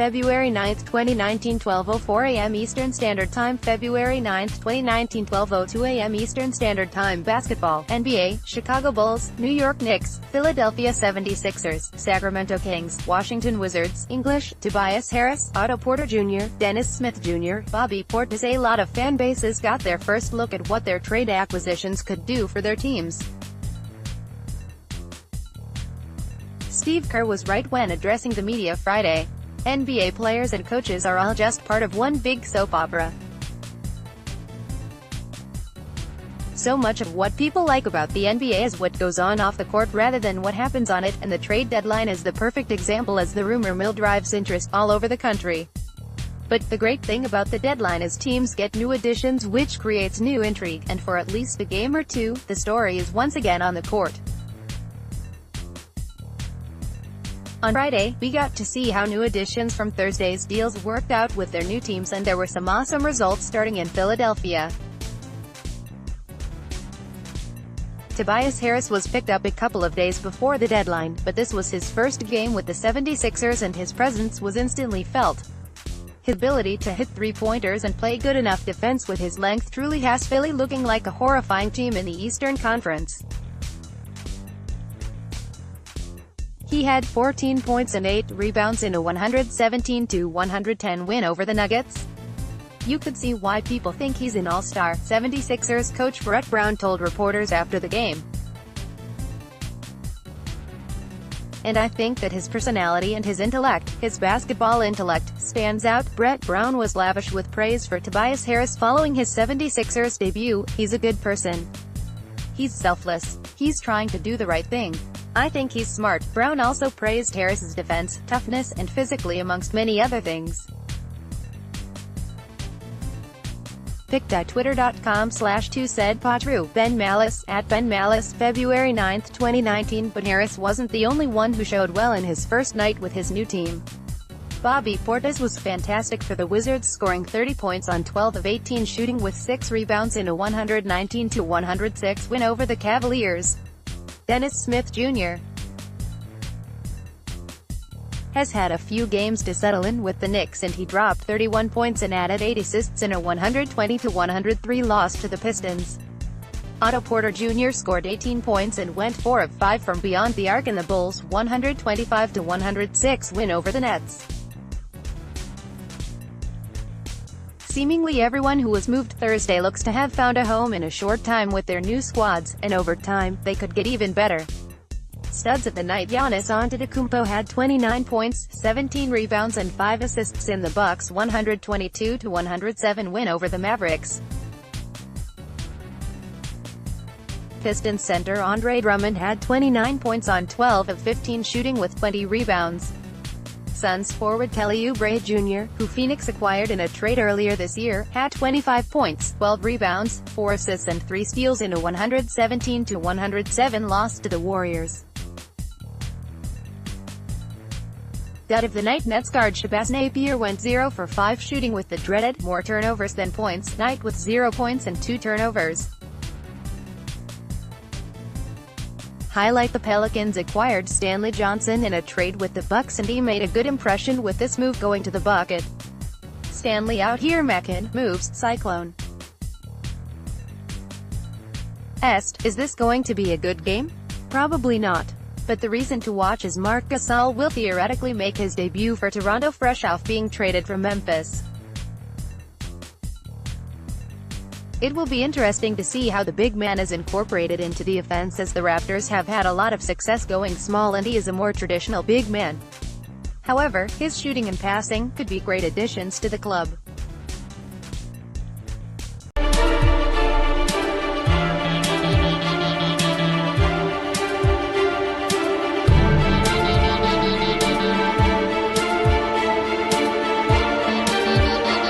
February 9, 2019 12:04 a.m. Eastern Standard Time February 9, 2019 12:02 a.m. Eastern Standard Time Basketball, NBA, Chicago Bulls, New York Knicks, Philadelphia 76ers, Sacramento Kings, Washington Wizards, English, Tobias Harris, Otto Porter Jr., Dennis Smith Jr., Bobby Portis A. lot of fan bases got their first look at what their trade acquisitions could do for their teams. Steve Kerr was right when addressing the media Friday. NBA players and coaches are all just part of one big soap opera. So much of what people like about the NBA is what goes on off the court rather than what happens on it, and the trade deadline is the perfect example, as the rumor mill drives interest all over the country. But the great thing about the deadline is teams get new additions, which creates new intrigue, and for at least a game or two, the story is once again on the court. On Friday, we got to see how new additions from Thursday's deals worked out with their new teams, and there were some awesome results starting in Philadelphia. Tobias Harris was picked up a couple of days before the deadline, but this was his first game with the 76ers and his presence was instantly felt. His ability to hit three-pointers and play good enough defense with his length truly has Philly looking like a horrifying team in the Eastern Conference. He had 14 points and 8 rebounds in a 117-110 win over the Nuggets. You could see why people think he's an all-star, 76ers coach Brett Brown told reporters after the game. And I think that his personality and his intellect, his basketball intellect, stands out. Brett Brown was lavish with praise for Tobias Harris following his 76ers debut. He's a good person. He's selfless. He's trying to do the right thing. I think he's smart. Brown also praised Harris's defense, toughness, and physically, amongst many other things. Pic.twitter.com/2 said Patru, Ben Malice, @Ben Malice, February 9, 2019, but Harris wasn't the only one who showed well in his first night with his new team. Bobby Portis was fantastic for the Wizards, scoring 30 points on 12 of 18 shooting with 6 rebounds in a 119-106 win over the Cavaliers. Dennis Smith Jr. has had a few games to settle in with the Knicks, and he dropped 31 points and added 8 assists in a 120-103 loss to the Pistons. Otto Porter Jr. scored 18 points and went 4 of 5 from beyond the arc in the Bulls' 125-106 win over the Nets. Seemingly everyone who was moved Thursday looks to have found a home in a short time with their new squads, and over time, they could get even better. Studs of the night: Giannis Antetokounmpo had 29 points, 17 rebounds and 5 assists in the Bucks' 122-107 win over the Mavericks. Pistons center Andre Drummond had 29 points on 12 of 15 shooting with 20 rebounds. Suns forward Kelly Oubre Jr., who Phoenix acquired in a trade earlier this year, had 25 points, 12 rebounds, 4 assists and 3 steals in a 117-107 loss to the Warriors. Dud of the night: Nets guard Shabazz Napier went 0 for 5 shooting with the dreaded more turnovers than points night with 0 points and 2 turnovers. Highlight: the Pelicans acquired Stanley Johnson in a trade with the Bucks, and he made a good impression with this move going to the bucket. Stanley out here making moves, Cyclone. EST: is this going to be a good game? Probably not. But the reason to watch is Marc Gasol will theoretically make his debut for Toronto fresh off being traded from Memphis. It will be interesting to see how the big man is incorporated into the offense, as the Raptors have had a lot of success going small and he is a more traditional big man. However, his shooting and passing could be great additions to the club.